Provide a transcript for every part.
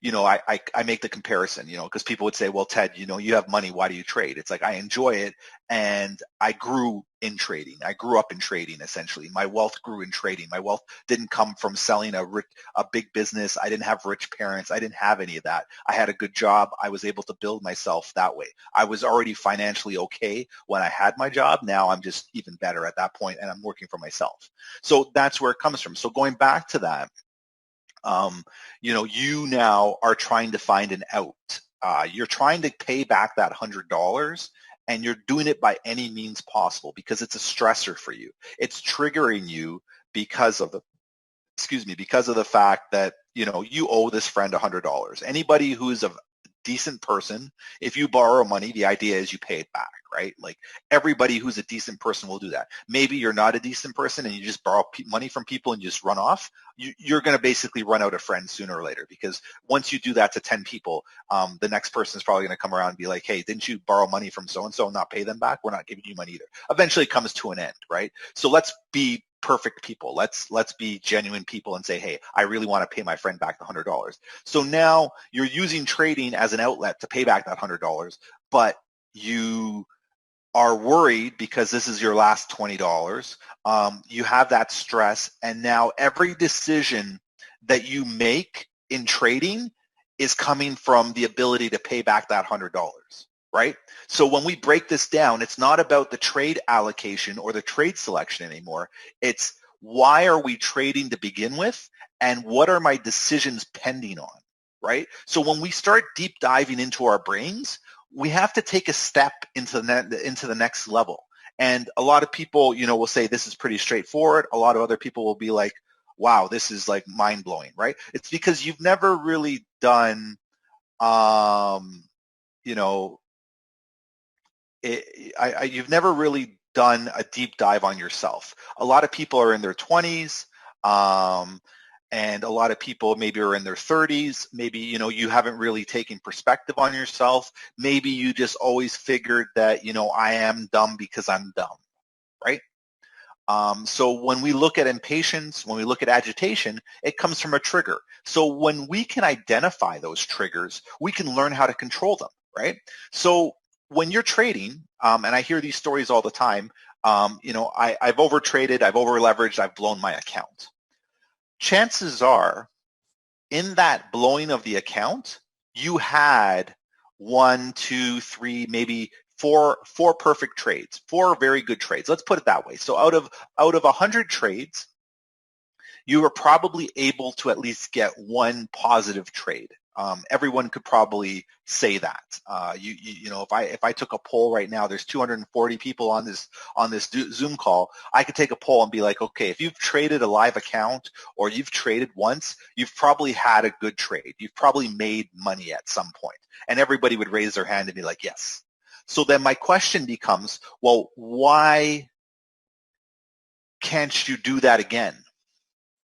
I make the comparison, because people would say, well, Ted, you have money. Why do you trade? It's like, I enjoy it. And I grew in trading. I grew up in trading, essentially. My wealth grew in trading. My wealth didn't come from selling a big business. I didn't have rich parents. I didn't have any of that. I had a good job. I was able to build myself that way. I was already financially okay when I had my job. Now I'm just even better at that point, and I'm working for myself. So that's where it comes from. So going back to that, you now are trying to find an out. You're trying to pay back that $100, and you're doing it by any means possible because it's a stressor for you. It's triggering you because of the fact that, you owe this friend $100. Anybody who's a decent person, if you borrow money, the idea is you pay it back, right? Like, everybody who's a decent person will do that. Maybe you're not a decent person and you just borrow money from people and you just run off. You're going to basically run out of friends sooner or later, because once you do that to 10 people, the next person is probably going to come around and be like, hey, didn't you borrow money from so-and-so and not pay them back? We're not giving you money either. Eventually it comes to an end, right? So let's be perfect people. Let's be genuine people and say, hey, I really want to pay my friend back the $100. So now you're using trading as an outlet to pay back that $100, but you are worried because this is your last $20. You have that stress, and now every decision that you make in trading is coming from the ability to pay back that $100. Right? So when we break this down, it's not about the trade allocation or the trade selection anymore. It's, why are we trading to begin with, and what are my decisions pending on, right? So when we start deep diving into our brains, we have to take a step into the next level. And a lot of people, will say this is pretty straightforward. A lot of other people will be like, wow, this is like mind-blowing, right? It's because you've never really done, you've never really done a deep dive on yourself. A lot of people are in their 20s, and a lot of people maybe are in their 30s. Maybe, you haven't really taken perspective on yourself. Maybe you just always figured that, I am dumb because I'm dumb, right? So when we look at impatience, when we look at agitation, it comes from a trigger. So when we can identify those triggers, we can learn how to control them, right? So when you're trading, and I hear these stories all the time, I've overtraded, I've over-leveraged, I've blown my account. Chances are, in that blowing of the account, you had 1, 2, 3, maybe four perfect trades, 4 very good trades. Let's put it that way. So out of 100 trades, you were probably able to at least get 1 positive trade. Everyone could probably say that. If I took a poll right now, there's 240 people on this Zoom call. I could take a poll and be like, okay, if you've traded a live account or you've traded once, you've probably had a good trade. You've probably made money at some point, and everybody would raise their hand and be like, yes. So then my question becomes, well, why can't you do that again?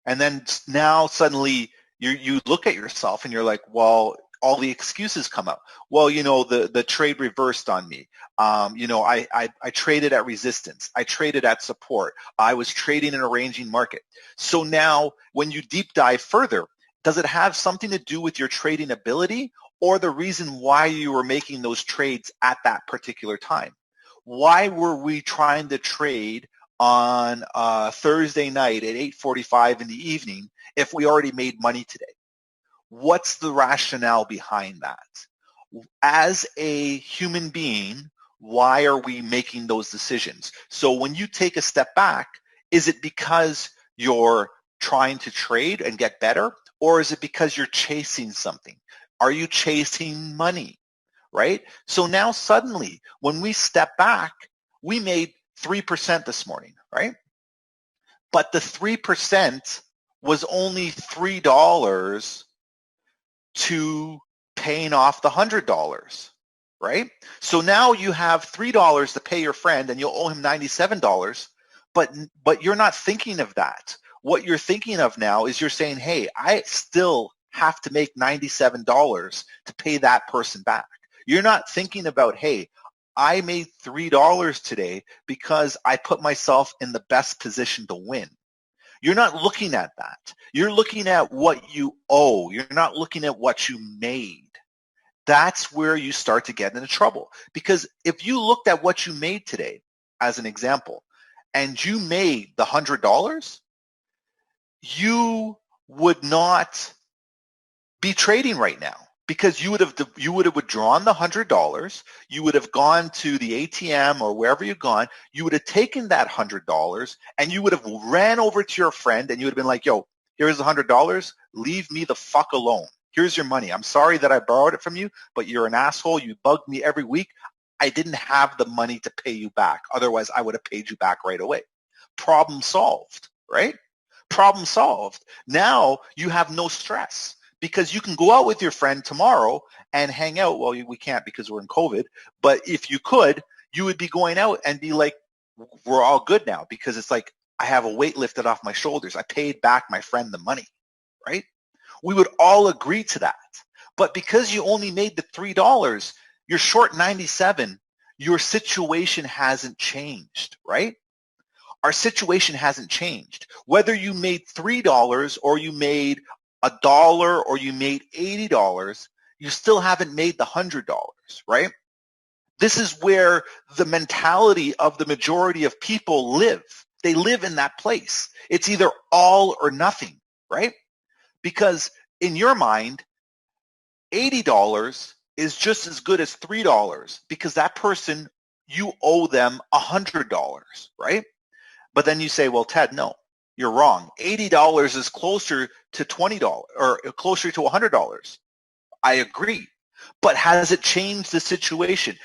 And then now suddenly you look at yourself and you're like, well, all the excuses come up. Well, the trade reversed on me. I traded at resistance. I traded at support. I was trading in a ranging market. So now when you deep dive further, does it have something to do with your trading ability or the reason why you were making those trades at that particular time? Why were we trying to trade on Thursday night at 8:45 in the evening if we already made money today? What's the rationale behind that? As a human being, why are we making those decisions? So when you take a step back, is it because you're trying to trade and get better, or is it because you're chasing something? Are you chasing money, right? So now suddenly, when we step back, we made 3% this morning, right? But the 3% was only $3 to paying off the $100, right? So now you have $3 to pay your friend and you'll owe him $97, but you're not thinking of that. What you're thinking of now is you're saying, hey, I still have to make $97 to pay that person back. You're not thinking about, hey, I made $3 today because I put myself in the best position to win. You're not looking at that. You're looking at what you owe. You're not looking at what you made. That's where you start to get into trouble. Because if you looked at what you made today, as an example, and you made the $100, you would not be trading right now, because you would have withdrawn the $100. You would have gone to the ATM or wherever you've gone. You would have taken that $100 and you would have ran over to your friend and you would have been like, yo, here's $100. Leave me the fuck alone. Here's your money. I'm sorry that I borrowed it from you, but you're an asshole. You bugged me every week. I didn't have the money to pay you back. Otherwise, I would have paid you back right away. Problem solved, right? Problem solved. Now you have no stress, because you can go out with your friend tomorrow and hang out. Well, we can't because we're in COVID, but if you could, you would be going out and be like, we're all good now, because it's like, I have a weight lifted off my shoulders. I paid back my friend the money, right? We would all agree to that. But because you only made the $3, you're short 97, your situation hasn't changed, right? Our situation hasn't changed. Whether you made $3 or you made $1 or you made $80, you still haven't made the $100, right? This is where the mentality of the majority of people live. They live in that place. It's either all or nothing, right? Because in your mind, $80 is just as good as $3, because that person, you owe them $100, right? But then you say, well, Ted, no, you're wrong. $80 is closer to $20 or closer to $100. I agree. But has it changed the situation?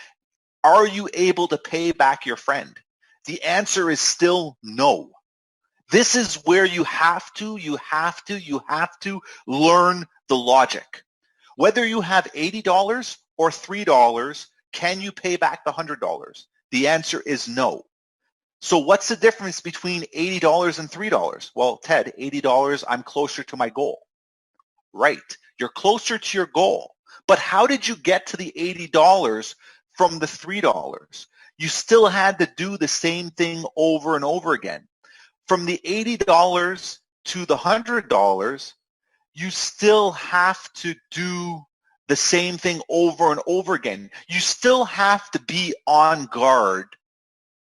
Are you able to pay back your friend? The answer is still no. This is where you have to learn the logic. Whether you have $80 or $3, can you pay back the $100? The answer is no. So what's the difference between $80 and $3? Well, Ted, $80, I'm closer to my goal. Right. You're closer to your goal. But how did you get to the $80 from the $3? You still had to do the same thing over and over again. From the $80 to the $100, you still have to do the same thing over and over again. You still have to be on guard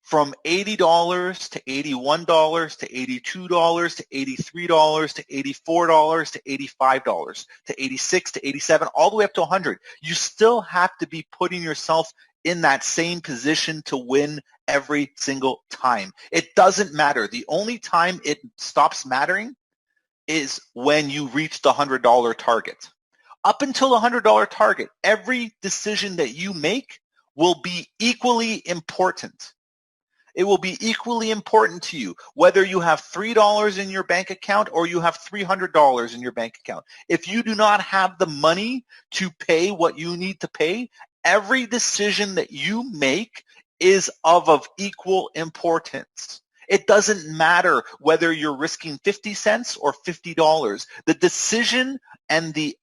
from $80 to $81 to $82 to $83 to $84 to $85 to $86 to $87, all the way up to $100. You still have to be putting yourself in that same position to win every single time. It doesn't matter. The only time it stops mattering is when you reach the $100 target. Up until the $100 target, every decision that you make will be equally important. It will be equally important to you, whether you have $3 in your bank account or you have $300 in your bank account. If you do not have the money to pay what you need to pay, every decision that you make is of equal importance. It doesn't matter whether you're risking 50 cents or $50. The decision and the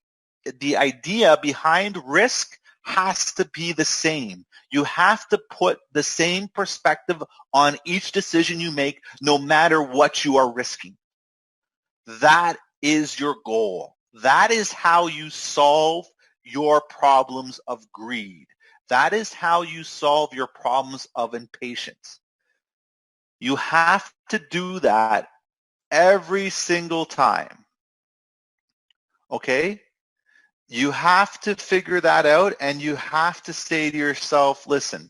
idea behind risk has to be the same. You have to put the same perspective on each decision you make, no matter what you are risking. That is your goal. That is how you solve your problems of greed. That is how you solve your problems of impatience. You have to do that every single time. Okay? You have to figure that out, and you have to say to yourself, listen,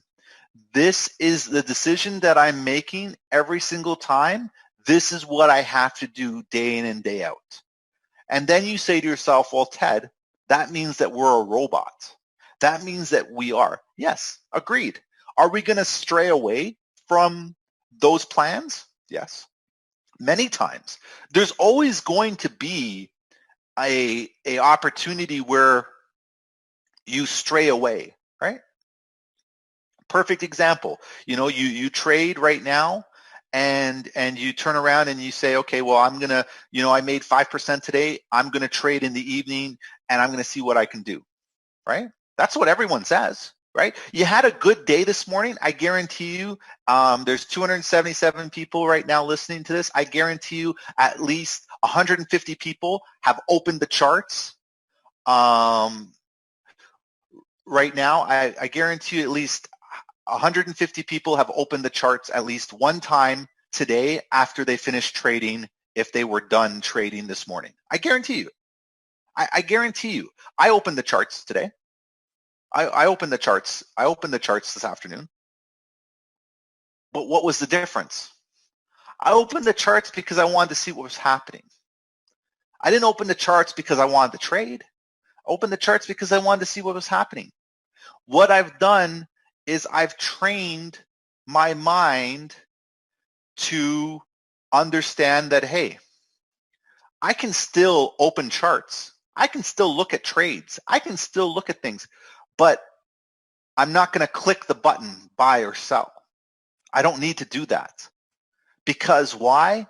this is the decision that I'm making every single time. This is what I have to do day in and day out. And then you say to yourself, well, Ted, that means that we're a robot. That means that we are. Yes, agreed. Are we going to stray away from those plans? Yes, many times. There's always going to be a opportunity where you stray away, right? Perfect example. You trade right now and you turn around and you say, okay, well, I'm going to, I made 5% today. I'm going to trade in the evening and I'm going to see what I can do, right? That's what everyone says. right? You had a good day this morning. I guarantee you there's 277 people right now listening to this. I guarantee you at least 150 people have opened the charts. Right now, I guarantee you at least 150 people have opened the charts at least one time today after they finished trading if they were done trading this morning. I guarantee you. I guarantee you. I opened the charts today. I opened the charts. I opened the charts this afternoon. But what was the difference? I opened the charts because I wanted to see what was happening. I didn't open the charts because I wanted to trade. I opened the charts because I wanted to see what was happening. What I've done is I've trained my mind to understand that, hey, I can still open charts. I can still look at trades. I can still look at things, but I'm not going to click the button buy or sell. I don't need to do that. Because why?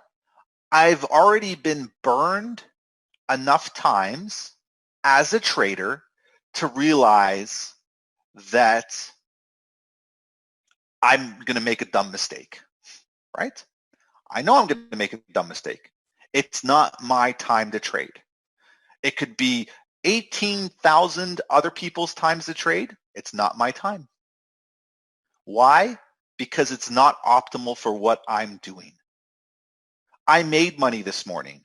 I've already been burned enough times as a trader to realize that I'm going to make a dumb mistake, right? I know I'm going to make a dumb mistake. It's not my time to trade. It could be 18,000 other people's times to trade. It's not my time. Why? Because it's not optimal for what I'm doing. I made money this morning.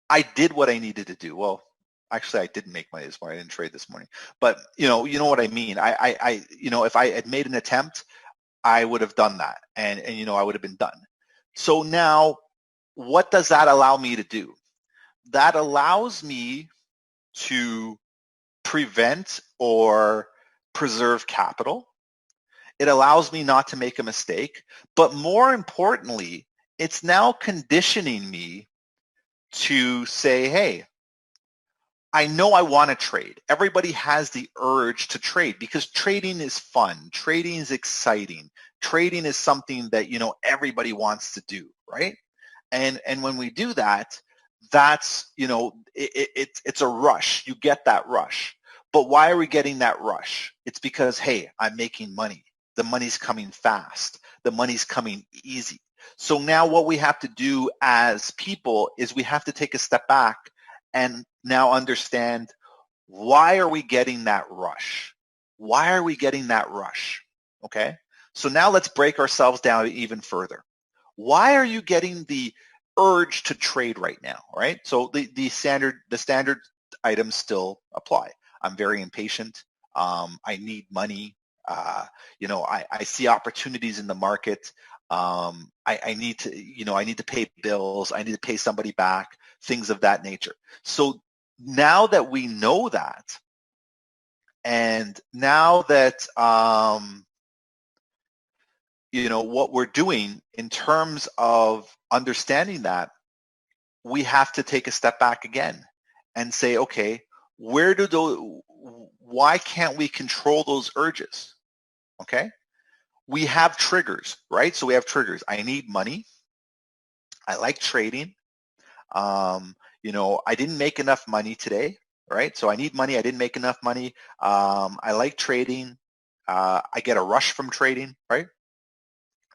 I did what I needed to do. Well, actually, I didn't make money this morning. I didn't trade this morning. But you know what I mean. If I had made an attempt, I would have done that, and I would have been done. So now, what does that allow me to do? That allows me to prevent or preserve capital. It allows me not to make a mistake, but more importantly, it's now conditioning me to say, hey, I know I want to trade. Everybody has the urge to trade because trading is fun. Trading is exciting. Trading is something that, everybody wants to do, right? And when we do that, that's, it's a rush. You get that rush. But why are we getting that rush? It's because, hey, I'm making money. The money's coming fast. The money's coming easy. So now what we have to do as people is we have to take a step back and now understand, why are we getting that rush? Why are we getting that rush? Okay. So now let's break ourselves down even further. Why are you getting the urge to trade right now? Right. So the standard items still apply. I'm very impatient. I need money. I see opportunities in the market. I need to pay bills. I need to pay somebody back, things of that nature. So now that we know that, and now that, what we're doing in terms of understanding that, we have to take a step back again and say, okay, why can't we control those urges? Okay. We have triggers, right? So we have triggers. I need money. I like trading. I didn't make enough money today, right? So I need money. I didn't make enough money. I like trading. I get a rush from trading, right?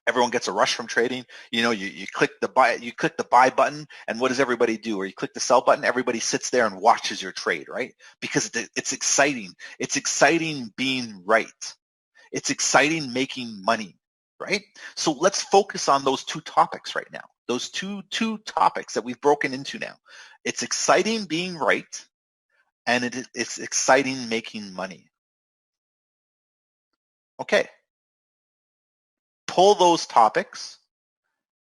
Everyone gets a rush from trading. You click the buy button, and what does everybody do? Or you click the sell button, everybody sits there and watches your trade, right? Because it's exciting. It's exciting being right. It's exciting making money, right? So let's focus on those two topics right now. Those two topics that we've broken into now. It's exciting being right, and it's exciting making money. Okay. Pull those topics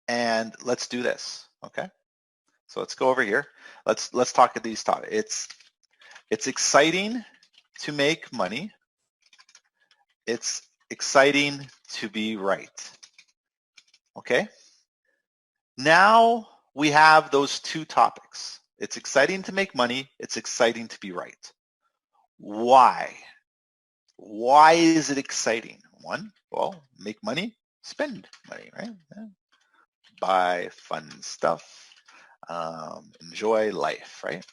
and let's do this. Okay. So let's go over here. Let's talk at these topics. It's exciting to make money. It's exciting to be right. Okay. Now we have those two topics. It's exciting to make money. It's exciting to be right. Why? Why is it exciting? One, well, make money, spend money, right? Yeah. Buy fun stuff, enjoy life, right?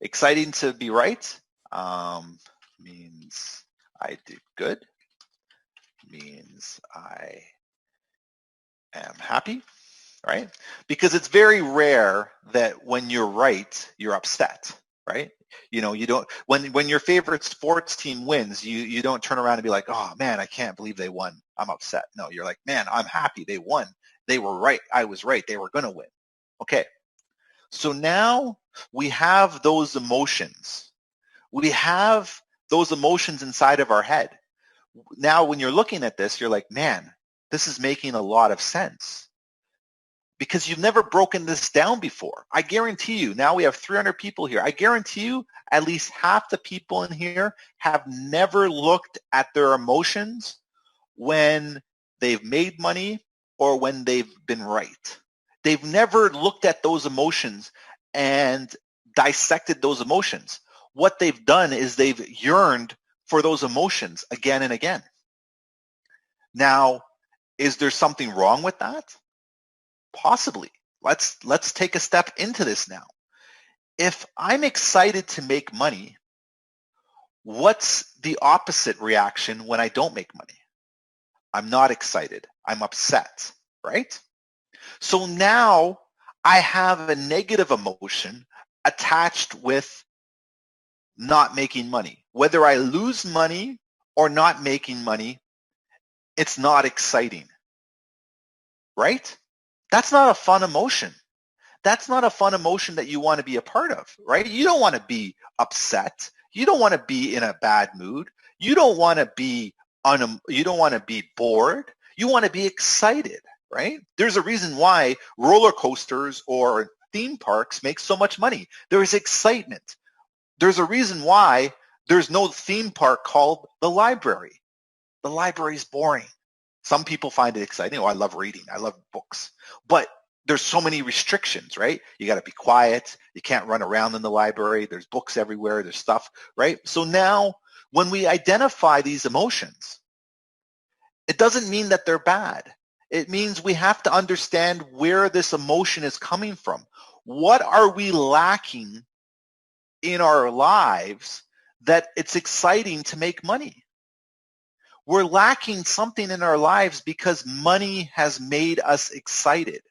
Exciting to be right. means I did good, means I am happy, right? Because it's very rare that when you're right, you're upset, right? You know, you don't, when your favorite sports team wins, you don't turn around and be like, oh man, I can't believe they won. I'm upset. No, you're like, man, I'm happy they won. They were right. I was right. They were going to win. Okay. So now we have those emotions. We have those emotions inside of our head. Now, when you're looking at this, you're like, man, this is making a lot of sense because you've never broken this down before. I guarantee you, now we have 300 people here. I guarantee you at least half the people in here have never looked at their emotions when they've made money or when they've been right. They've never looked at those emotions and dissected those emotions. What they've done is they've yearned for those emotions again and again. Now, is there something wrong with that? Possibly. Let's take a step into this now. If I'm excited to make money, what's the opposite reaction when I don't make money? I'm not excited. I'm upset, right? So now I have a negative emotion attached with not making money. Whether I lose money or not making money, it's not exciting, right? That's not a fun emotion. That's not a fun emotion that you want to be a part of, right? You don't want to be upset. You don't want to be in a bad mood. You don't want to be you don't want to be bored. You want to be excited, right? There's a reason why roller coasters or theme parks make so much money. There is excitement. There's a reason why there's no theme park called the library. The library is boring. Some people find it exciting. Oh, I love reading. I love books. But there's so many restrictions, right? You got to be quiet. You can't run around in the library. There's books everywhere. There's stuff, right? So now when we identify these emotions, it doesn't mean that they're bad. It means we have to understand where this emotion is coming from. What are we lacking in our lives that it's exciting to make money? We're lacking something in our lives because money has made us excited.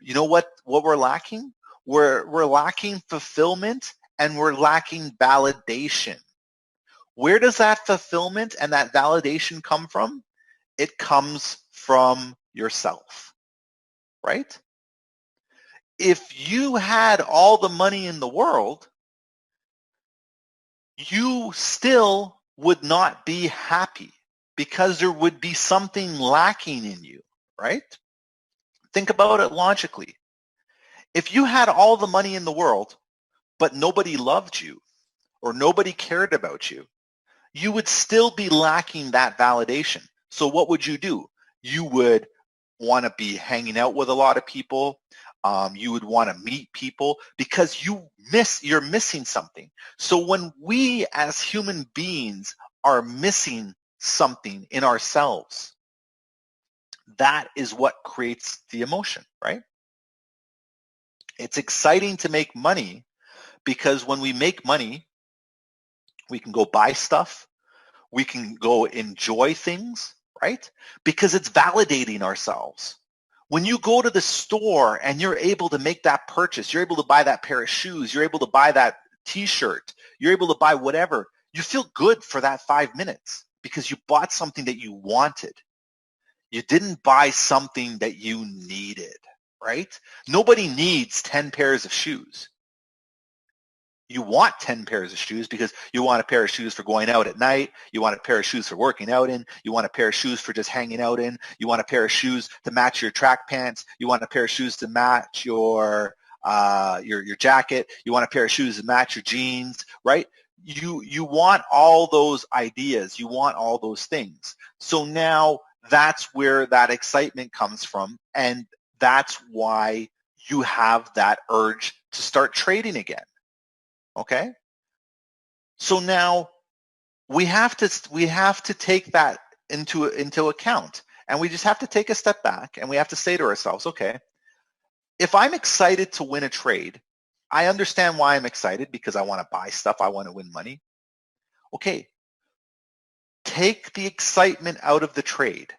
You know what we're lacking? We're lacking fulfillment and we're lacking validation. Where does that fulfillment and that validation come from? It comes from yourself, right? If you had all the money in the world, you still would not be happy because there would be something lacking in you, right? Think about it logically. If you had all the money in the world, but nobody loved you or nobody cared about you, you would still be lacking that validation. So what would you do? You would want to be hanging out with a lot of people. You would want to meet people because you're missing something. So when we as human beings are missing something in ourselves, that is what creates the emotion, right? It's exciting to make money because when we make money, we can go buy stuff. We can go enjoy things, right? Because it's validating ourselves. When you go to the store and you're able to make that purchase, you're able to buy that pair of shoes, you're able to buy that t-shirt, you're able to buy whatever, you feel good for that 5 minutes because you bought something that you wanted. You didn't buy something that you needed, right? Nobody needs 10 pairs of shoes. You want 10 pairs of shoes because you want a pair of shoes for going out at night. You want a pair of shoes for working out in. You want a pair of shoes for just hanging out in. You want a pair of shoes to match your track pants. You want a pair of shoes to match your jacket. You want a pair of shoes to match your jeans, right? You want all those ideas. You want all those things. So now that's where that excitement comes from, and that's why you have that urge to start trading again. Okay? So now we have to take that into account, and we just have to take a step back and we have to say to ourselves, okay, if I'm excited to win a trade, I understand why I'm excited because I want to buy stuff, I want to win money. Okay, take the excitement out of the trade.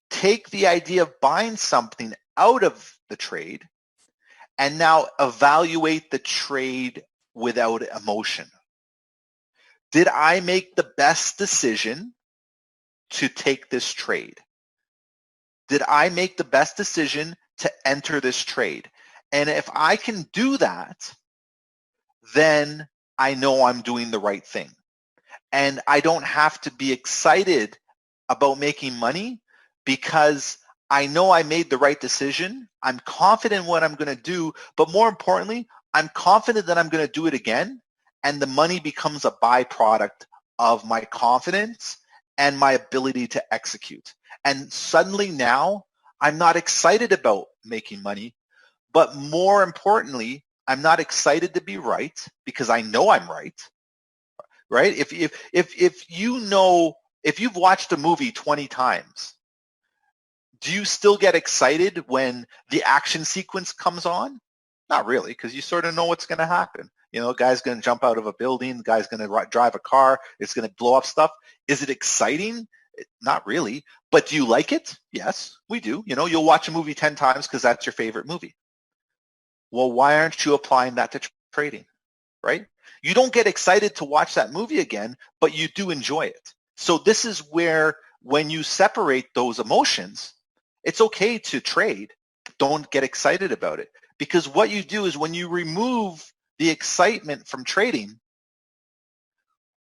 Take the idea of buying something out of the trade and now evaluate the trade without emotion. Did I make the best decision to take this trade? Did I make the best decision to enter this trade? And if I can do that, then I know I'm doing the right thing. And I don't have to be excited about making money because I know I made the right decision. I'm confident in what I'm going to do, but more importantly, I'm confident that I'm going to do it again, and the money becomes a byproduct of my confidence and my ability to execute. And suddenly now I'm not excited about making money, but more importantly, I'm not excited to be right because I know I'm right. Right? If you know, if you've watched a movie 20 times, do you still get excited when the action sequence comes on? Not really, because you sort of know what's going to happen. You know, a guy's going to jump out of a building, the guy's going to drive a car, it's going to blow up stuff. Is it exciting? Not really. But do you like it? Yes, we do. You know, you'll watch a movie 10 times because that's your favorite movie. Well, why aren't you applying that to trading, right? You don't get excited to watch that movie again, but you do enjoy it. So this is where when you separate those emotions, it's okay to trade. Don't get excited about it. Because what you do is when you remove the excitement from trading,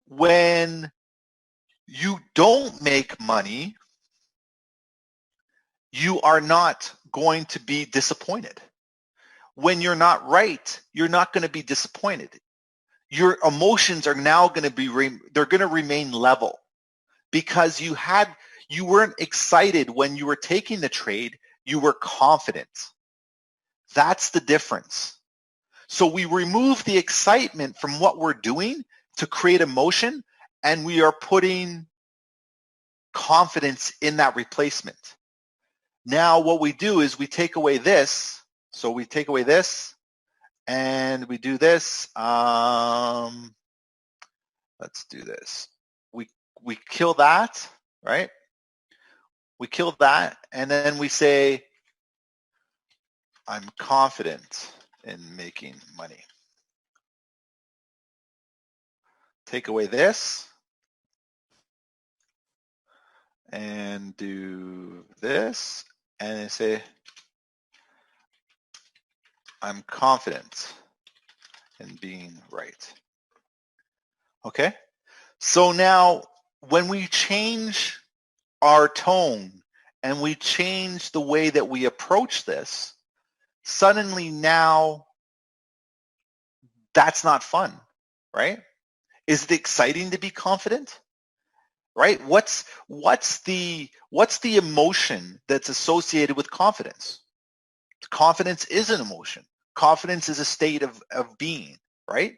when you don't make money, you are not going to be disappointed. When you're not right, you're not going to be disappointed. Your emotions are now going to be, they're going to remain level because you weren't excited when you were taking the trade, you were confident. That's the difference. So we remove the excitement from what we're doing to create emotion, and we are putting confidence in that replacement. Now what we do is we take away this. So we take away this and we do this. Let's do this. We kill that, right? We kill that, and then we say, I'm confident in making money. Take away this and do this, and say, I'm confident in being right. Okay? So now when we change our tone and we change the way that we approach this, suddenly now that's not fun, right? Is it exciting to be confident? Right? What's the emotion that's associated with confidence? Confidence is an emotion. Confidence is a state of being, right?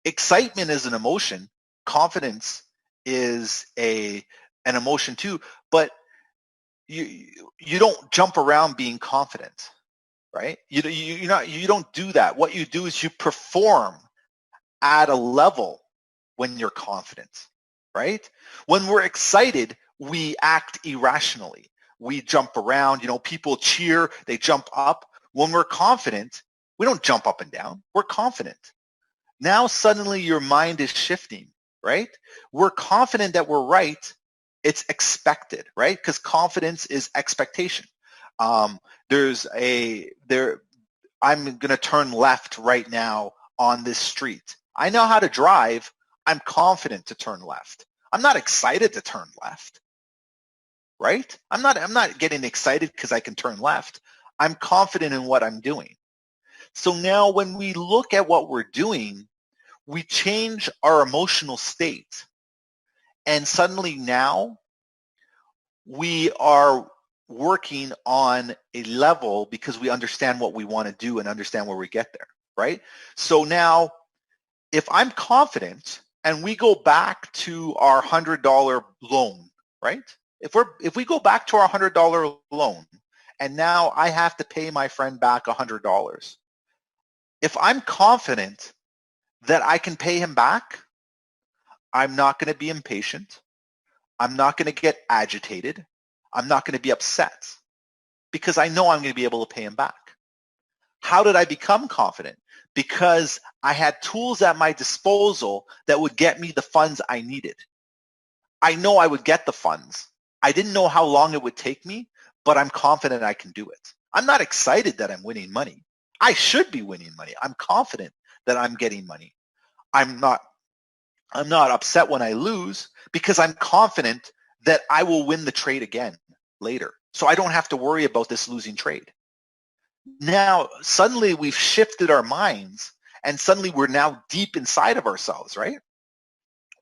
Excitement is an emotion. Confidence is an emotion too, but you don't jump around being confident, right? You don't do that. What you do is you perform at a level when you're confident, right? When we're excited, we act irrationally. We jump around, people cheer, they jump up. When we're confident, we don't jump up and down. We're confident. Now suddenly your mind is shifting, right? We're confident that we're right. It's expected, right? Because confidence is expectation. I'm going to turn left right now on this street. I know how to drive. I'm confident to turn left. I'm not excited to turn left, right? I'm not getting excited because I can turn left. I'm confident in what I'm doing. So now when we look at what we're doing, we change our emotional state. And suddenly now we are working on a level because we understand what we want to do and understand where we get there, right? So now if I'm confident and we go back to our $100 loan, right? If we go back to our $100 loan and now I have to pay my friend back $100, if I'm confident that I can pay him back, I'm not going to be impatient. I'm not going to get agitated. I'm not going to be upset because I know I'm going to be able to pay him back. How did I become confident? Because I had tools at my disposal that would get me the funds I needed. I know I would get the funds. I didn't know how long it would take me, but I'm confident I can do it. I'm not excited that I'm winning money. I should be winning money. I'm confident that I'm getting money. I'm not upset when I lose because I'm confident that I will win the trade again later. So I don't have to worry about this losing trade. Now, suddenly we've shifted our minds and suddenly we're now deep inside of ourselves, right?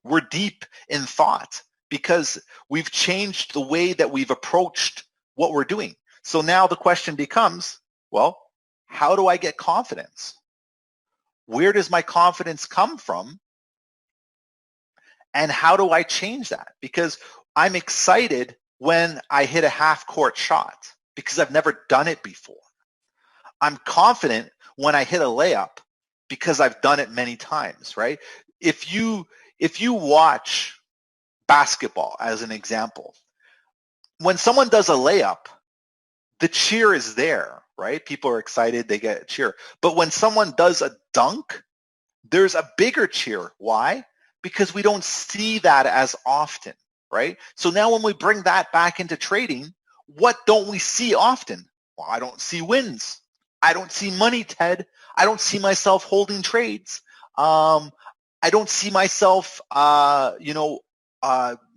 We're deep in thought because we've changed the way that we've approached what we're doing. So now the question becomes, well, how do I get confidence? Where does my confidence come from? And how do I change that? Because I'm excited when I hit a half-court shot because I've never done it before. I'm confident when I hit a layup because I've done it many times, right? If you watch basketball as an example, when someone does a layup, the cheer is there, right? People are excited, they get a cheer. But when someone does a dunk, there's a bigger cheer. Why? Because we don't see that as often, right? So now when we bring that back into trading, what don't we see often? Well, I don't see wins. I don't see money, Ted. I don't see myself holding trades. I don't see myself,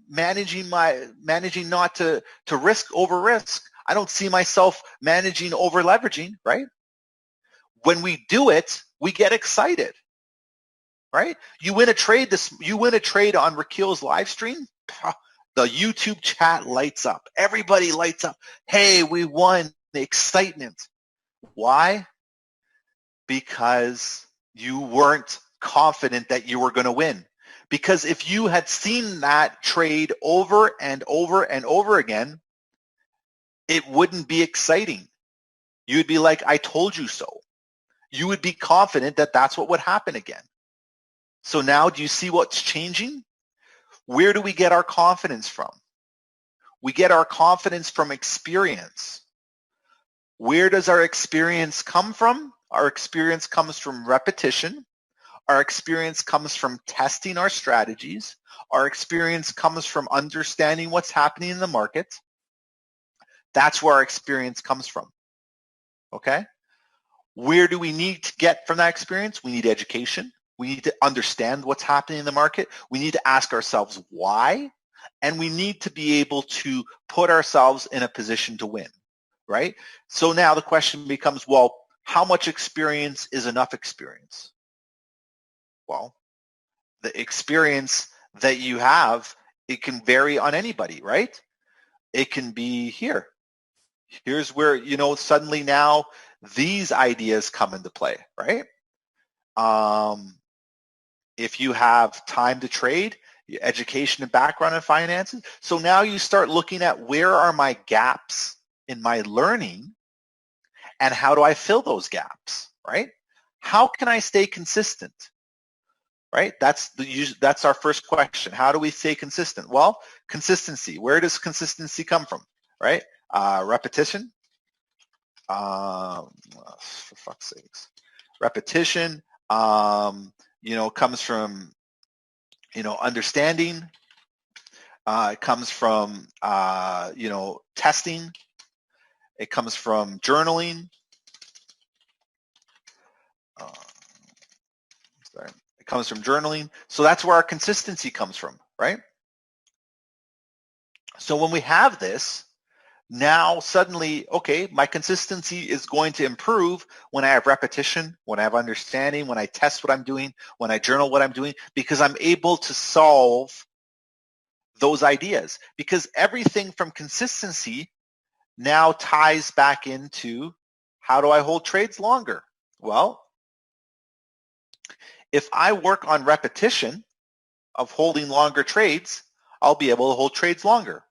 managing not to risk over risk. I don't see myself managing over leveraging, right? When we do it, we get excited, right? You win a trade on Rakil's live stream, the YouTube chat lights up. Everybody lights up. Hey, we won. The excitement. Why? Because you weren't confident that you were going to win. Because if you had seen that trade over and over and over again, it wouldn't be exciting. You'd be like, I told you so. You would be confident that that's what would happen again. So now do you see what's changing? Where do we get our confidence from? We get our confidence from experience. Where does our experience come from? Our experience comes from repetition. Our experience comes from testing our strategies. Our experience comes from understanding what's happening in the market. That's where our experience comes from. Okay? Where do we need to get from that experience? We need education. We need to understand what's happening in the market. We need to ask ourselves why, and we need to be able to put ourselves in a position to win, right? So now the question becomes, well, how much experience is enough experience? Well, the experience that you have, it can vary on anybody, right? It can be here. Here's where, suddenly now these ideas come into play, right? If you have time to trade, education and background in finances. So now you start looking at where are my gaps in my learning and how do I fill those gaps, right? How can I stay consistent, right? That's our first question. How do we stay consistent? Well, consistency. Where does consistency come from, right? Repetition. For fuck's sakes. Repetition. Comes from, understanding. It comes from, testing. It comes from journaling. It comes from journaling. So that's where our consistency comes from, right? So when we have this, now suddenly, okay, my consistency is going to improve when I have repetition, when I have understanding, when I test what I'm doing, when I journal what I'm doing, because I'm able to solve those ideas. Because everything from consistency now ties back into how do I hold trades longer? Well, if I work on repetition of holding longer trades, I'll be able to hold trades longer.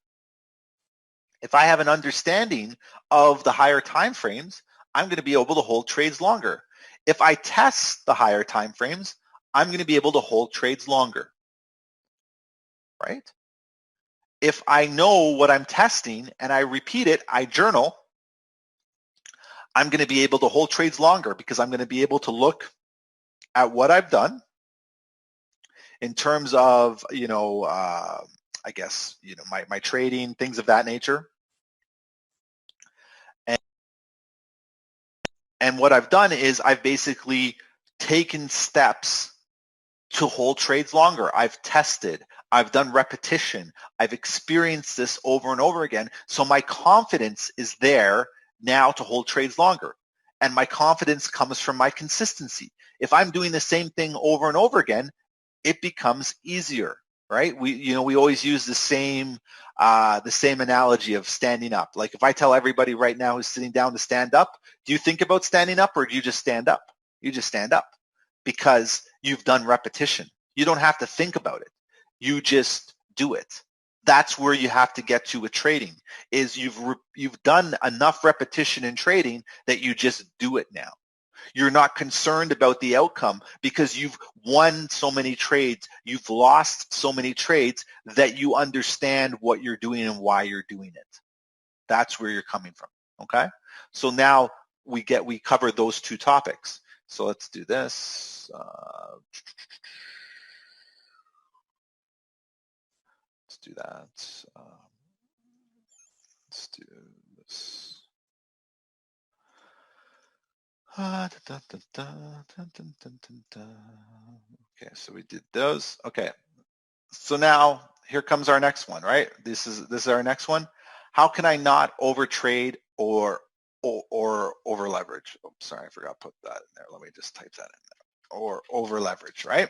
If I have an understanding of the higher time frames, I'm going to be able to hold trades longer. If I test the higher time frames, I'm going to be able to hold trades longer. right? If I know what I'm testing and I repeat it, I journal, I'm going to be able to hold trades longer because I'm going to be able to look at what I've done in terms of, I guess, my trading, things of that nature. And what I've done is I've basically taken steps to hold trades longer. I've tested, I've done repetition, I've experienced this over and over again. So my confidence is there now to hold trades longer. And my confidence comes from my consistency. If I'm doing the same thing over and over again, it becomes easier, right? We always use the same analogy of standing up. Like if I tell everybody right now who's sitting down to stand up, do you think about standing up or do you just stand up? You just stand up because you've done repetition. You don't have to think about it. You just do it. That's where you have to get to with trading, is you've done enough repetition in trading that you just do it now. You're not concerned about the outcome because you've won so many trades, you've lost so many trades that you understand what you're doing and why you're doing it. That's where you're coming from, okay? So now we cover those two topics. So let's do this. Let's do that. Let's do this. Okay, so we did those. Okay, so now here comes our next one, right? This is our next one. How can I not overtrade or over leverage? Oh, sorry, I forgot to put that in there. Let me just type that in there. Or over leverage, right?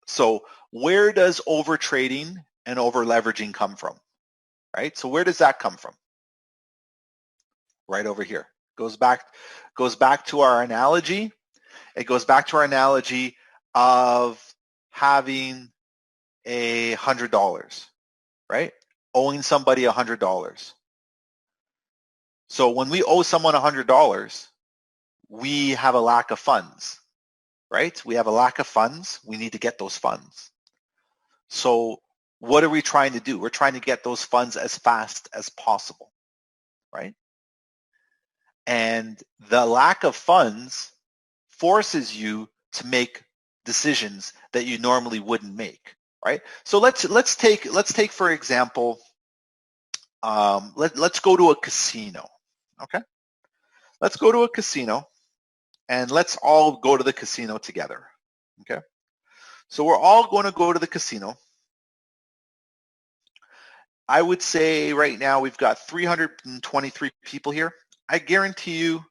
So where does over trading and over leveraging come from, right? So where does that come from? Right over here. Goes back to our analogy. It goes back to our analogy of having $100, right? Owing somebody $100. So when we owe someone $100, we have a lack of funds, right? We have a lack of funds. We need to get those funds. So what are we trying to do? We're trying to get those funds as fast as possible, right? And the lack of funds forces you to make decisions that you normally wouldn't make, right? So let's take for example, let's go to a casino, okay? Let's go to a casino, and let's all go to the casino together, okay? So we're all going to go to the casino. I would say right now we've got 323 people here. I guarantee you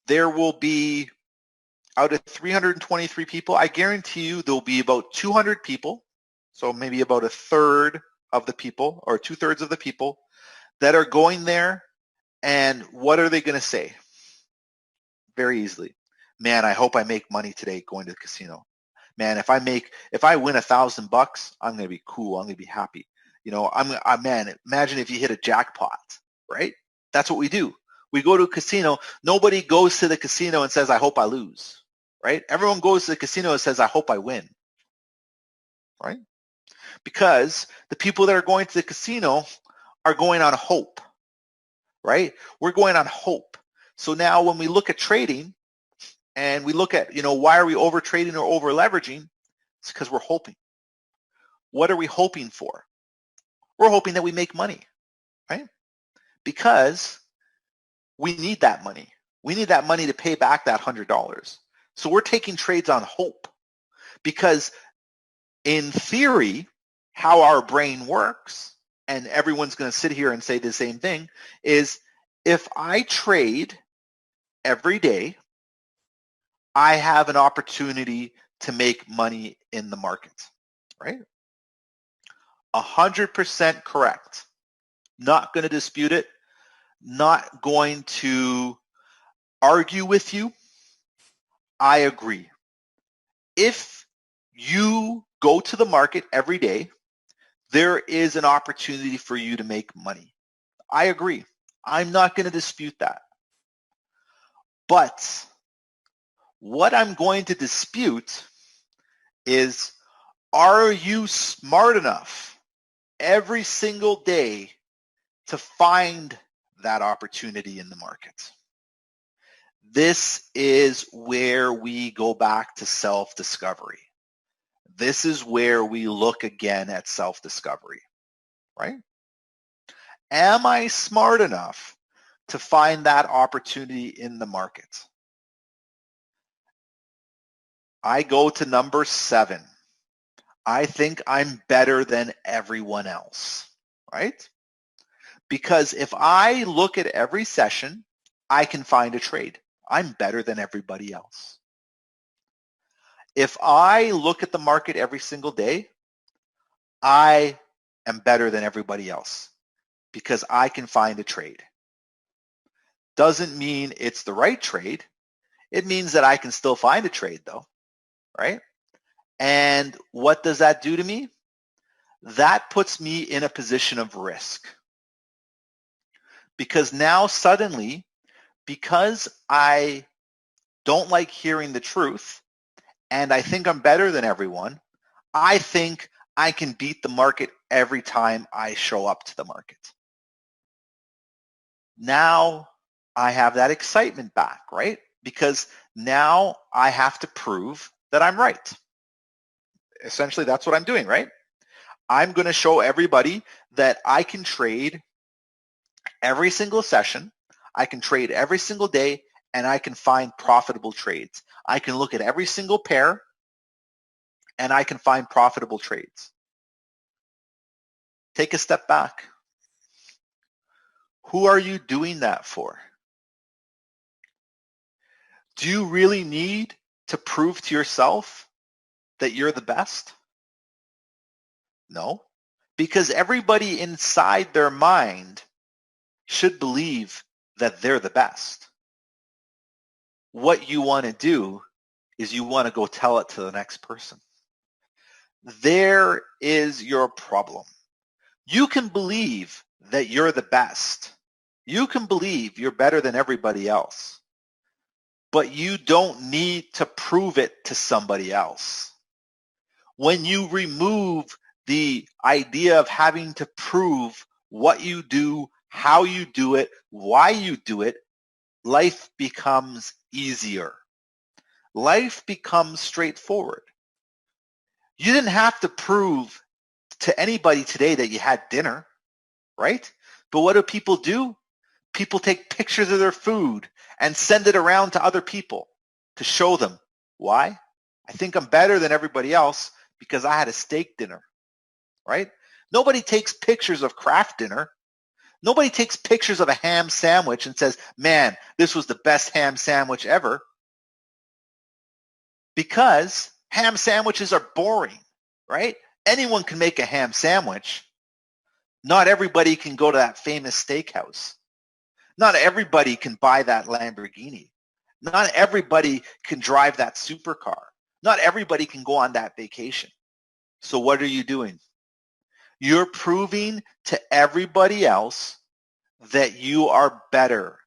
there will be, out of 323 people, I guarantee you there'll be about 200 people, so maybe about a third of the people or 2/3 of the people that are going there, and what are they going to say? Very easily, man, I hope I make money today going to the casino. Man, if I win $1,000, I'm going to be cool. I'm going to be happy. Man, imagine if you hit a jackpot, right? That's what we do. We go to a casino. Nobody goes to the casino and says, I hope I lose, right? Everyone goes to the casino and says, I hope I win, right? Because the people that are going to the casino are going on hope, right? We're going on hope. So now when we look at trading and we look at, why are we over trading or over leveraging? It's because we're hoping. What are we hoping for? We're hoping that we make money, right? Because we need that money. We need that money to pay back that $100. So we're taking trades on hope, because in theory, how our brain works, and everyone's going to sit here and say the same thing, is if I trade every day, I have an opportunity to make money in the market, right? 100% correct. Not going to dispute it. Not going to argue with you. I agree. If you go to the market every day, there is an opportunity for you to make money. I agree. I'm not going to dispute that. But what I'm going to dispute is, Are you smart enough every single day to find that opportunity in the market? This is where we go back to self-discovery. This is where we look again at self-discovery, right? Am I smart enough to find that opportunity in the market? I go to number 7. I think I'm better than everyone else, right? Because if I look at every session, I can find a trade. I'm better than everybody else. If I look at the market every single day, I am better than everybody else because I can find a trade. Doesn't mean it's the right trade. It means that I can still find a trade though, right? And what does that do to me? That puts me in a position of risk. Because now suddenly, because I don't like hearing the truth and I think I'm better than everyone, I think I can beat the market every time I show up to the market. Now I have that excitement back, right? Because now I have to prove that I'm right. Essentially, that's what I'm doing, right? I'm going to show everybody that I can trade every single session, I can trade every single day, and I can find profitable trades. I can look at every single pair, and I can find profitable trades. Take a step back. Who are you doing that for? Do you really need to prove to yourself that you're the best? No, because everybody inside their mind should believe that they're the best. What you want to do is you want to go tell it to the next person. There is your problem. You can believe that you're the best. You can believe you're better than everybody else, but you don't need to prove it to somebody else. When you remove the idea of having to prove what you do, how you do it, why you do it, life becomes easier. Life becomes straightforward. You didn't have to prove to anybody today that you had dinner, right? But what do people do? People take pictures of their food and send it around to other people to show them. Why? I think I'm better than everybody else because I had a steak dinner, right? Nobody takes pictures of craft dinner. Nobody takes pictures of a ham sandwich and says, man, this was the best ham sandwich ever, because ham sandwiches are boring, right? Anyone can make a ham sandwich. Not everybody can go to that famous steakhouse. Not everybody can buy that Lamborghini. Not everybody can drive that supercar. Not everybody can go on that vacation. So what are you doing? You're proving to everybody else that you are better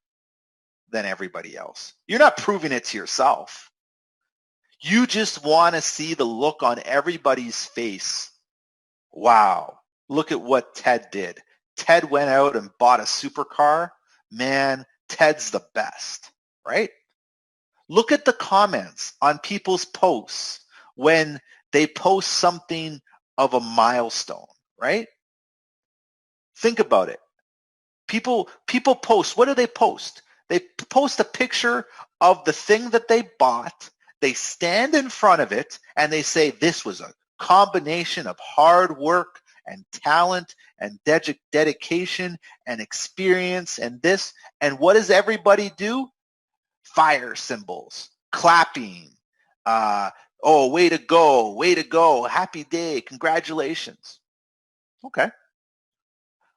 than everybody else. You're not proving it to yourself. You just want to see the look on everybody's face. Wow, look at what Ted did. Ted went out and bought a supercar. Man, Ted's the best, right? Look at the comments on people's posts when they post something of a milestone, right? Think about it. People post. What do they post? They post a picture of the thing that they bought. They stand in front of it and they say, this was a combination of hard work and talent and dedication and experience and this. And what does everybody do? Fire symbols, clapping. Oh, way to go, happy day, congratulations. Okay.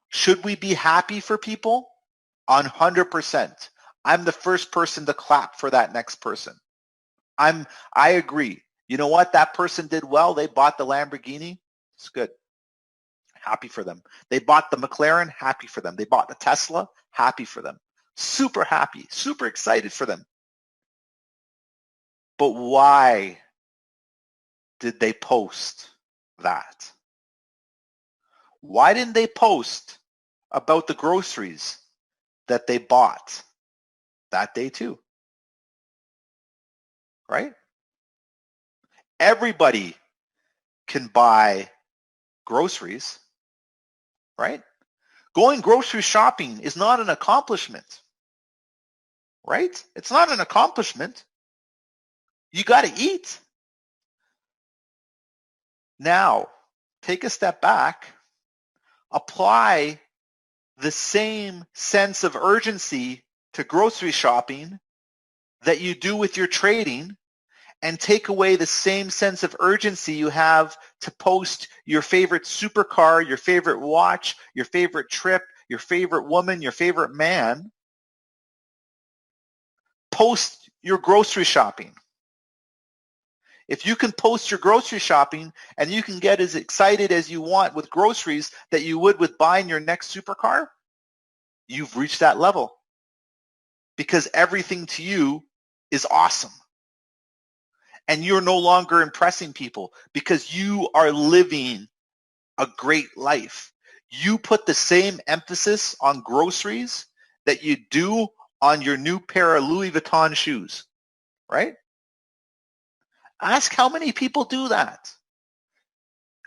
Should we be happy for people? 100%. I'm the first person to clap for that next person. I agree. You know what? That person did well. They bought the Lamborghini. It's good. Happy for them. They bought the McLaren. Happy for them. They bought the Tesla. Happy for them. Super happy. Super excited for them. But why did they post? that? Why didn't they post about the groceries that they bought that day too? Right? Everybody can buy groceries, right? Going grocery shopping is not an accomplishment, right? It's not an accomplishment. You got to eat. Now, take a step back, apply the same sense of urgency to grocery shopping that you do with your trading, and take away the same sense of urgency you have to post your favorite supercar, your favorite watch, your favorite trip, your favorite woman, your favorite man. Post your grocery shopping. If you can post your grocery shopping and you can get as excited as you want with groceries that you would with buying your next supercar, you've reached that level, because everything to you is awesome. And you're no longer impressing people because you are living a great life. You put the same emphasis on groceries that you do on your new pair of Louis Vuitton shoes, right? Ask how many people do that.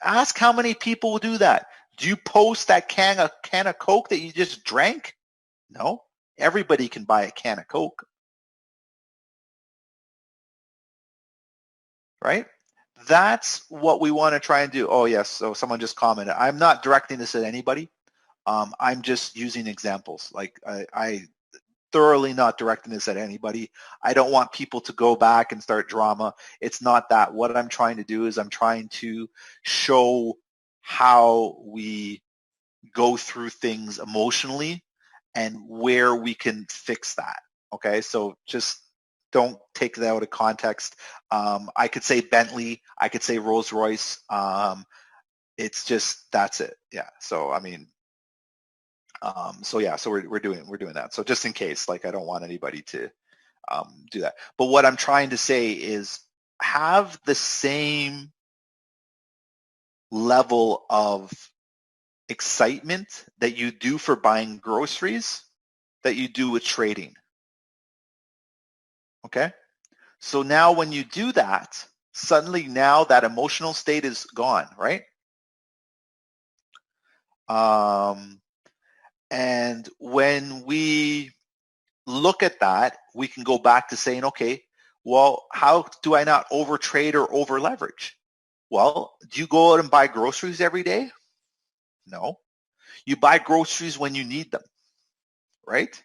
Ask how many people do that. Do you post that can of Coke that you just drank? No. Everybody can buy a can of Coke, right? That's what we want to try and do. Oh, yes. So someone just commented. I'm not directing this at anybody. I'm just using examples. Like I thoroughly not directing this at anybody. I don't want people to go back and start drama. It's not that. What I'm trying to do is I'm trying to show how we go through things emotionally and where we can fix that. Okay, so just don't take that out of context. I could say Bentley, I could say Rolls Royce. It's just, that's it. Yeah. So I mean, so yeah, so we're doing that. So just in case, like, I don't want anybody to do that. But what I'm trying to say is have the same level of excitement that you do for buying groceries that you do with trading. Okay? So now when you do that, suddenly now that emotional state is gone, right? And when we look at that, we can go back to saying, okay, well, how do I not over trade or over leverage? Well, do you go out and buy groceries every day? No. You buy groceries when you need them, right?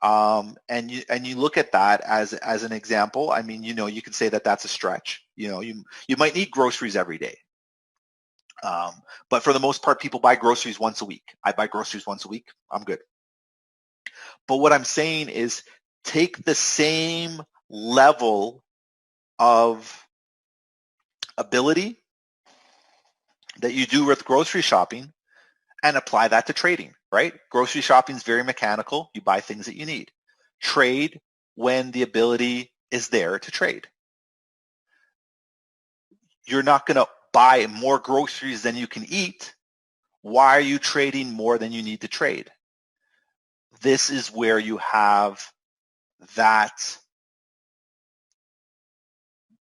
And you look at that as an example. I mean, you can say that that's a stretch. You might need groceries every day. But for the most part, people buy groceries once a week. I buy groceries once a week. I'm good. But what I'm saying is take the same level of ability that you do with grocery shopping and apply that to trading, right? Grocery shopping is very mechanical. You buy things that you need. Trade when the ability is there to trade. You're not going to buy more groceries than you can eat. Why are you trading more than you need to trade? This is where you have that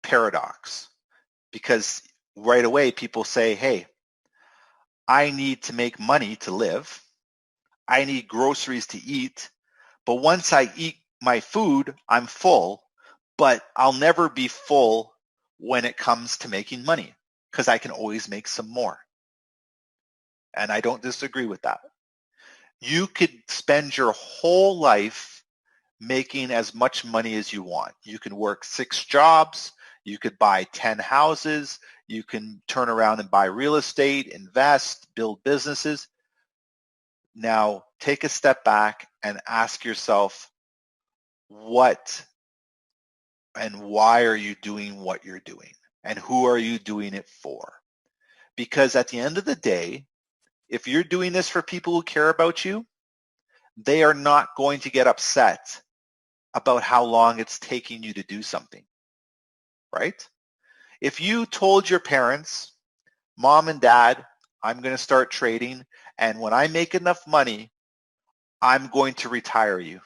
paradox, because right away people say, hey, I need to make money to live. I need groceries to eat. But once I eat my food, I'm full, but I'll never be full when it comes to making money because I can always make some more. And I don't disagree with that. You could spend your whole life making as much money as you want. You can work 6 jobs. You could buy 10 houses. You can turn around and buy real estate, invest, build businesses. Now, take a step back and ask yourself, what and why are you doing what you're doing? And who are you doing it for? Because at the end of the day, if you're doing this for people who care about you, they are not going to get upset about how long it's taking you to do something, right? If you told your parents Mom and Dad, I'm going to start trading, and when I make enough money, I'm going to retire you.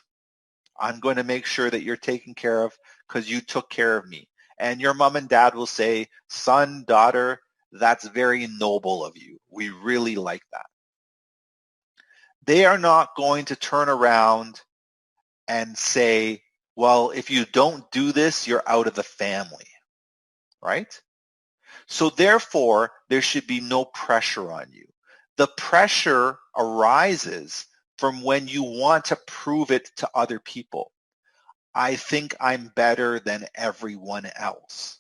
I'm going to make sure that you're taken care of because you took care of me. And your mom and dad will say, son, daughter, that's very noble of you. We really like that. They are not going to turn around and say, well, if you don't do this, you're out of the family, right? So therefore, there should be no pressure on you. The pressure arises from when you want to prove it to other people. I think I'm better than everyone else.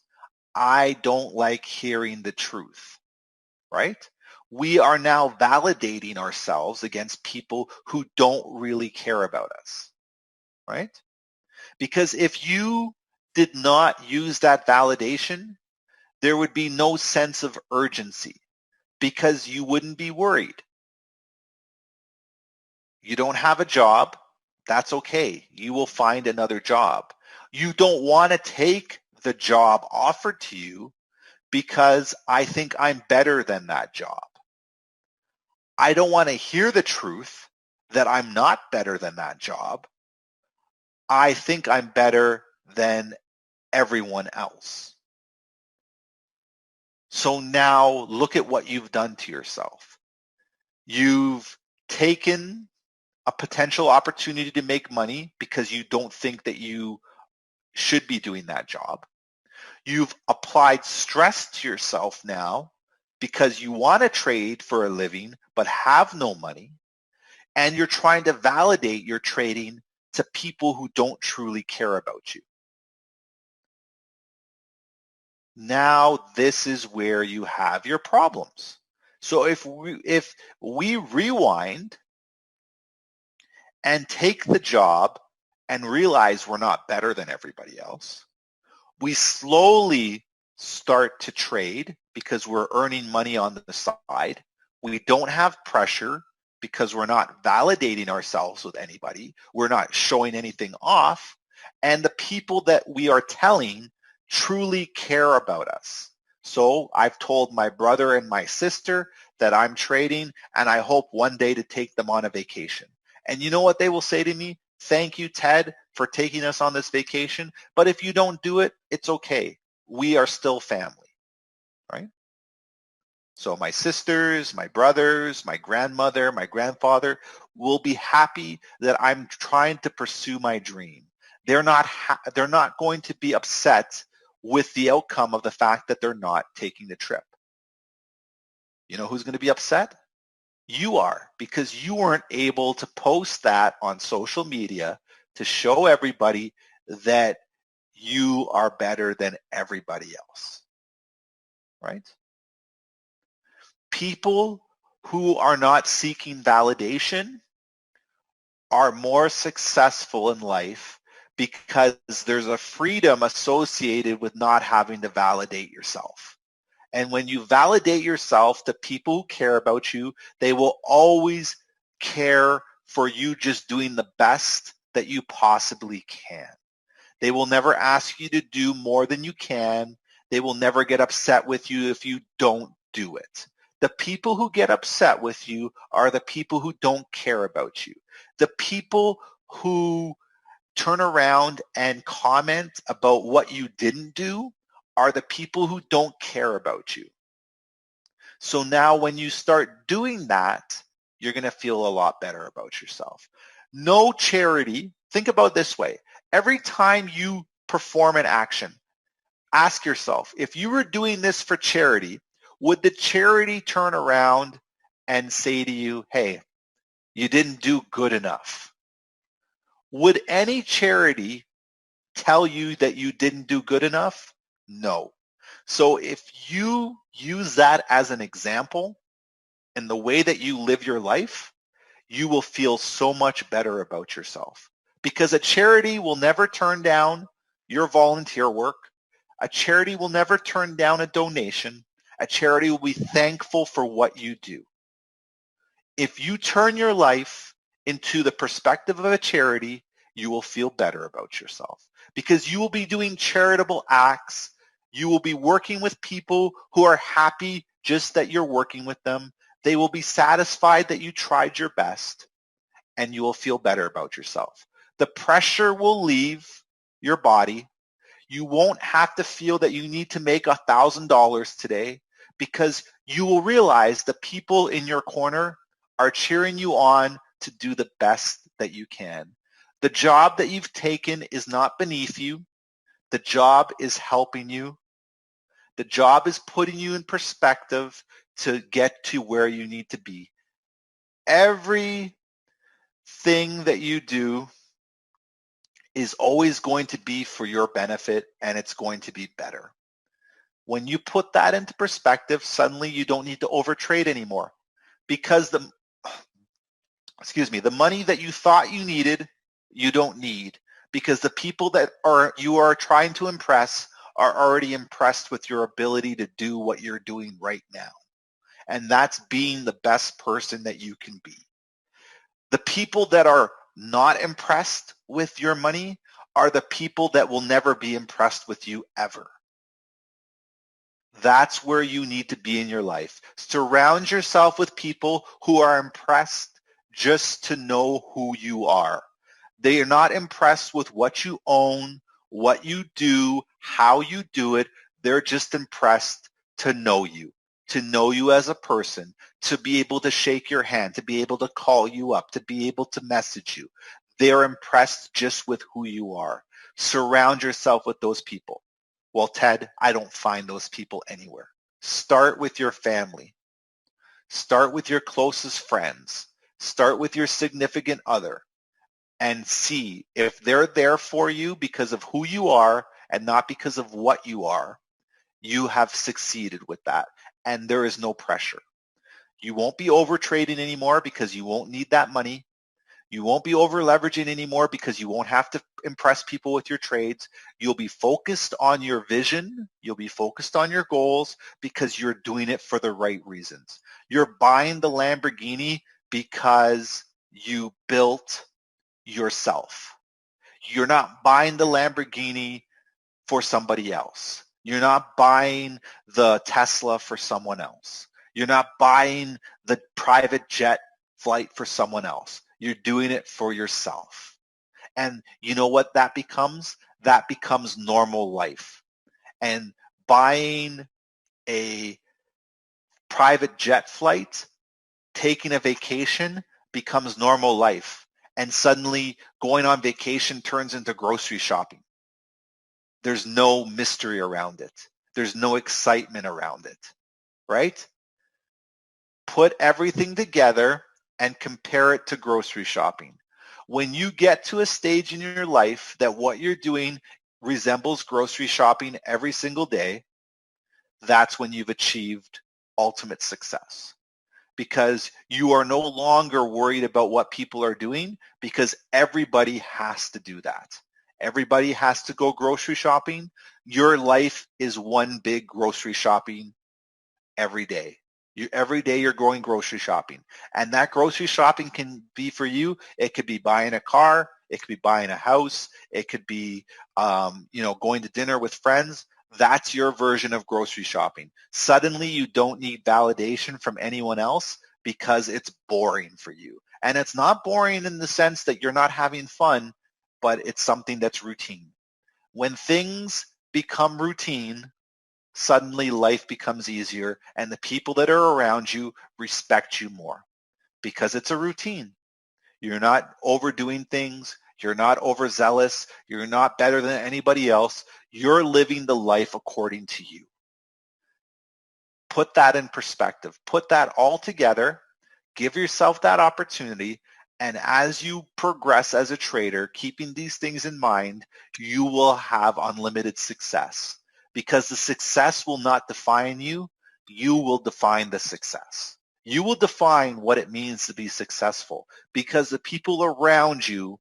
I don't like hearing the truth, right? We are now validating ourselves against people who don't really care about us, right? Because if you did not use that validation, there would be no sense of urgency because you wouldn't be worried. You don't have a job. That's okay. You will find another job. You don't want to take the job offered to you because I think I'm better than that job. I don't want to hear the truth that I'm not better than that job. I think I'm better than everyone else. So now look at what you've done to yourself. You've taken a potential opportunity to make money because you don't think that you should be doing that job. You've applied stress to yourself now because you want to trade for a living but have no money, and you're trying to validate your trading to people who don't truly care about you. Now this is where you have your problems. So if we rewind and take the job and realize we're not better than everybody else, we slowly start to trade because we're earning money on the side. We don't have pressure because we're not validating ourselves with anybody. We're not showing anything off. And the people that we are telling truly care about us. So I've told my brother and my sister that I'm trading, and I hope one day to take them on a vacation. And you know what they will say to me? Thank you, Ted, for taking us on this vacation. But if you don't do it, it's okay. We are still family, right? So my sisters, my brothers, my grandmother, my grandfather will be happy that I'm trying to pursue my dream. They're not going to be upset with the outcome of the fact that they're not taking the trip. You know who's going to be upset? You are, because you weren't able to post that on social media to show everybody that you are better than everybody else, right? People who are not seeking validation are more successful in life because there's a freedom associated with not having to validate yourself. And when you validate yourself, the people who care about you, they will always care for you just doing the best that you possibly can. They will never ask you to do more than you can. They will never get upset with you if you don't do it. The people who get upset with you are the people who don't care about you. The people who turn around and comment about what you didn't do are the people who don't care about you. So now when you start doing that, you're going to feel a lot better about yourself. No charity. Think about it this way. Every time you perform an action, ask yourself, if you were doing this for charity, would the charity turn around and say to you, hey, you didn't do good enough? Would any charity tell you that you didn't do good enough? No. So if you use that as an example in the way that you live your life, you will feel so much better about yourself, because a charity will never turn down your volunteer work. A charity will never turn down a donation. A charity will be thankful for what you do. If you turn your life into the perspective of a charity, you will feel better about yourself, because you will be doing charitable acts. You will be working with people who are happy just that you're working with them. They will be satisfied that you tried your best, and you will feel better about yourself. The pressure will leave your body. You won't have to feel that you need to make $1,000 today, because you will realize the people in your corner are cheering you on to do the best that you can. The job that you've taken is not beneath you. The job is helping you. The job is putting you in perspective to get to where you need to be. Everything that you do is always going to be for your benefit, and it's going to be better. When you put that into perspective, suddenly you don't need to overtrade anymore, because the money that you thought you needed, you don't need, because the people that you are trying to impress are already impressed with your ability to do what you're doing right now. And that's being the best person that you can be. The people that are not impressed with your money are the people that will never be impressed with you ever. That's where you need to be in your life. Surround yourself with people who are impressed just to know who you are. They are not impressed with what you own, what you do, how you do it. They're just impressed to know you as a person, to be able to shake your hand, to be able to call you up, to be able to message you. They're impressed just with who you are. Surround yourself with those people. Well, Ted, I don't find those people anywhere. Start with your family. Start with your closest friends. Start with your significant other, and see if they're there for you because of who you are and not because of what you are. You have succeeded with that, and there is no pressure. You won't be over trading anymore because you won't need that money. You won't be over leveraging anymore because you won't have to impress people with your trades. You'll be focused on your vision. You'll be focused on your goals because you're doing it for the right reasons. You're buying the Lamborghini because you built yourself. You're not buying the Lamborghini for somebody else. You're not buying the Tesla for someone else. You're not buying the private jet flight for someone else. You're doing it for yourself. And you know what that becomes? That becomes normal life. And buying a private jet flight, taking a vacation, becomes normal life. And suddenly going on vacation turns into grocery shopping. There's no mystery around it. There's no excitement around it, right? Put everything together and compare it to grocery shopping. When you get to a stage in your life that what you're doing resembles grocery shopping every single day, that's when you've achieved ultimate success, because you are no longer worried about what people are doing, because everybody has to do that. Everybody has to go grocery shopping. Your life is one big grocery shopping every day. Every day you're going grocery shopping. And that grocery shopping can be for you. It could be buying a car. It could be buying a house. It could be, going to dinner with friends. That's your version of grocery shopping. Suddenly you don't need validation from anyone else because it's boring for you. And it's not boring in the sense that you're not having fun, but it's something that's routine. When things become routine, suddenly life becomes easier, and the people that are around you respect you more because it's a routine. You're not overdoing things. You're not overzealous. You're not better than anybody else. You're living the life according to you. Put that in perspective. Put that all together. Give yourself that opportunity. And as you progress as a trader, keeping these things in mind, you will have unlimited success, because the success will not define you. You will define the success. You will define what it means to be successful, because the people around you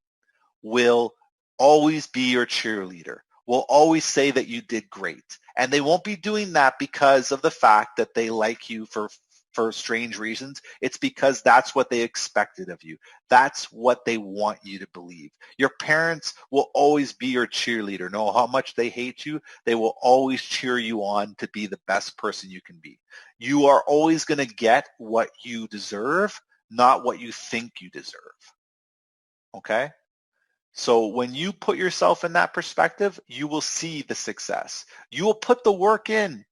will always be your cheerleader, will always say that you did great. And they won't be doing that because of the fact that they like you for for strange reasons, it's because that's what they expected of you. That's what they want you to believe. Your parents will always be your cheerleader. No, how much they hate you, they will always cheer you on to be the best person you can be. You are always going to get what you deserve, not what you think you deserve. Okay? So when you put yourself in that perspective, you will see the success. You will put the work in,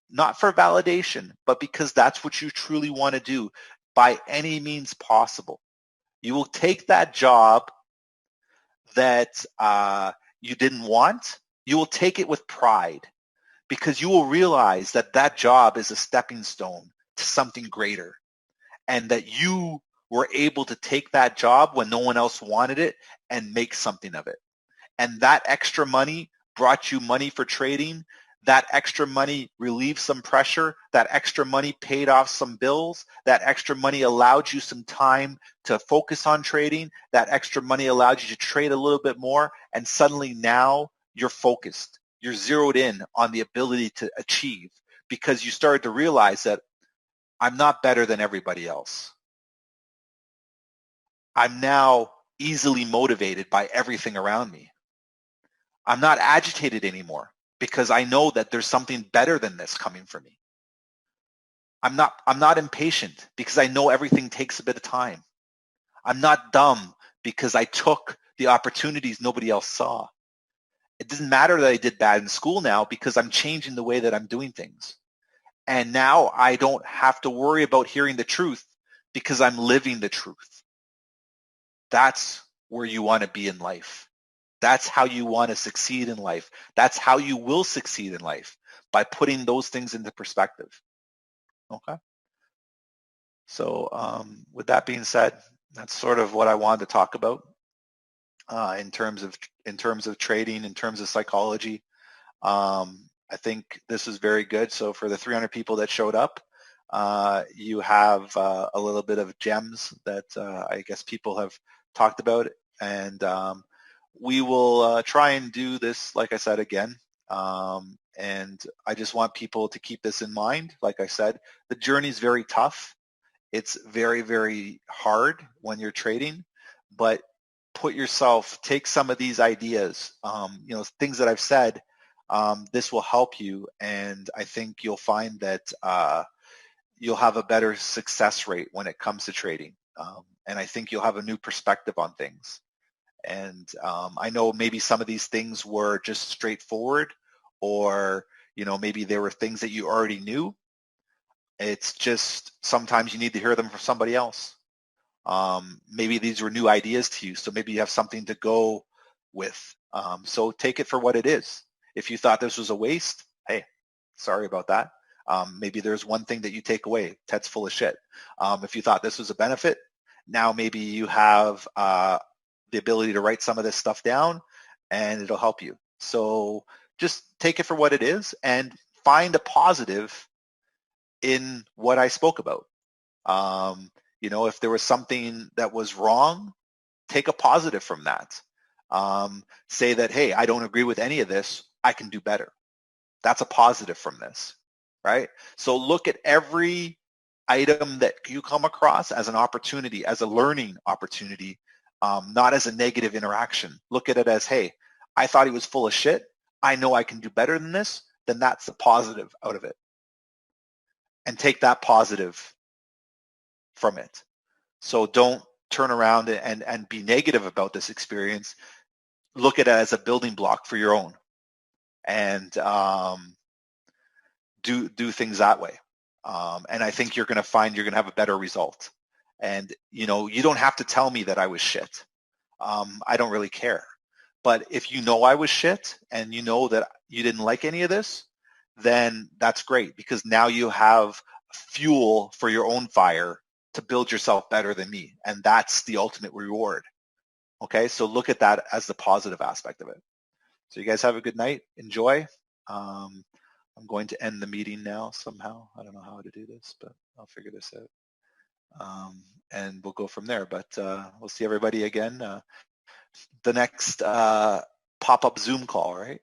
not for validation, but because that's what you truly want to do by any means possible. You will take that job that you didn't want. You will take it with pride because you will realize that that job is a stepping stone to something greater, and that you were able to take that job when no one else wanted it and make something of it. And that extra money brought you money for trading. That extra money relieved some pressure. That extra money paid off some bills. That extra money allowed you some time to focus on trading. That extra money allowed you to trade a little bit more. And suddenly now you're focused. You're zeroed in on the ability to achieve because you started to realize that I'm not better than everybody else. I'm now easily motivated by everything around me. I'm not agitated anymore because I know that there's something better than this coming for me. I'm not impatient because I know everything takes a bit of time. I'm not dumb because I took the opportunities nobody else saw. It doesn't matter that I did bad in school now because I'm changing the way that I'm doing things. And now I don't have to worry about hearing the truth because I'm living the truth. That's where you want to be in life. That's how you want to succeed in life. That's how you will succeed in life, by putting those things into perspective. Okay. So with that being said, that's sort of what I wanted to talk about in terms of trading, in terms of psychology. I think this is very good. So for the 300 people that showed up, you have a little bit of gems that I guess people have talked about, and we will try and do this, like I said, again. And I just want people to keep this in mind. Like I said, the journey is very tough. It's very, very hard when you're trading, but take some of these ideas, things that I've said, this will help you. And I think you'll find that you'll have a better success rate when it comes to trading. And I think you'll have a new perspective on things. And I know maybe some of these things were just straightforward, or maybe there were things that you already knew. It's just sometimes you need to hear them from somebody else. Maybe these were new ideas to you, so maybe you have something to go with. So take it for what it is. If you thought this was a waste, hey, sorry about that. Maybe there's one thing that you take away. Ted's full of shit. If you thought this was a benefit, now maybe you have the ability to write some of this stuff down, and it'll help you. So just take it for what it is and find a positive in what I spoke about. If there was something that was wrong, take a positive from that. Say that, hey, I don't agree with any of this. I can do better. That's a positive from this, right? So look at every item that you come across as an opportunity, as a learning opportunity, not as a negative interaction. Look at it as, hey, I thought he was full of shit. I know I can do better than this. Then that's the positive out of it. And take that positive from it. So don't turn around and be negative about this experience. Look at it as a building block for your own, and do things that way. And I think you're going to find you're going to have a better result. And you don't have to tell me that I was shit. I don't really care. But if you know I was shit and you know that you didn't like any of this, then that's great, because now you have fuel for your own fire to build yourself better than me. And that's the ultimate reward. Okay, so look at that as the positive aspect of it. So you guys have a good night. Enjoy. I'm going to end the meeting now somehow. I don't know how to do this, but I'll figure this out. And we'll go from there. But we'll see everybody again the next pop-up Zoom call, right?